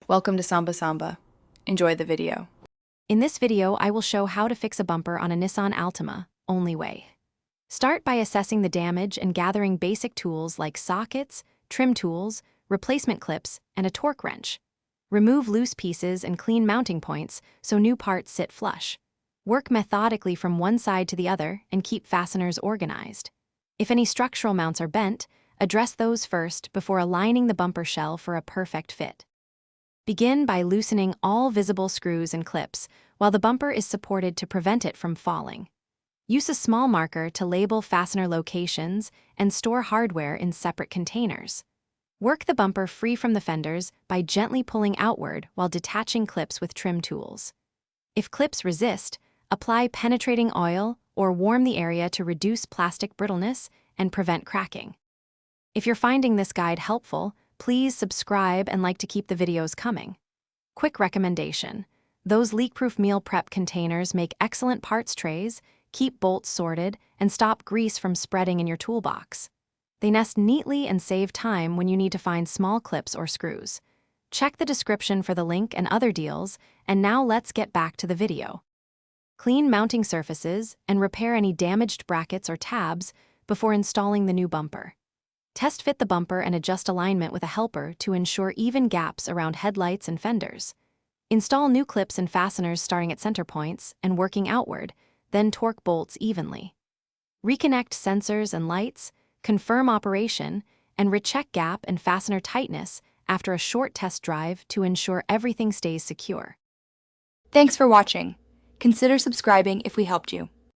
Welcome to Samba Samba. Enjoy the video. In this video, I will show how to fix a bumper on a Nissan Altima, only way. Start by assessing the damage and gathering basic tools like sockets, trim tools, replacement clips, and a torque wrench. Remove loose pieces and clean mounting points so new parts sit flush. Work methodically from one side to the other and keep fasteners organized. If any structural mounts are bent, address those first before aligning the bumper shell for a perfect fit. Begin by loosening all visible screws and clips while the bumper is supported to prevent it from falling. Use a small marker to label fastener locations and store hardware in separate containers. Work the bumper free from the fenders by gently pulling outward while detaching clips with trim tools. If clips resist, apply penetrating oil or warm the area to reduce plastic brittleness and prevent cracking. If you're finding this guide helpful, please subscribe and like to keep the videos coming. Quick recommendation: those leak-proof meal prep containers make excellent parts trays, keep bolts sorted, and stop grease from spreading in your toolbox. They nest neatly and save time when you need to find small clips or screws. Check the description for the link and other deals, and now let's get back to the video. Clean mounting surfaces and repair any damaged brackets or tabs before installing the new bumper. Test fit the bumper and adjust alignment with a helper to ensure even gaps around headlights and fenders. Install new clips and fasteners starting at center points and working outward, then torque bolts evenly. Reconnect sensors and lights, confirm operation, and recheck gap and fastener tightness after a short test drive to ensure everything stays secure. Thanks for watching. Consider subscribing if we helped you.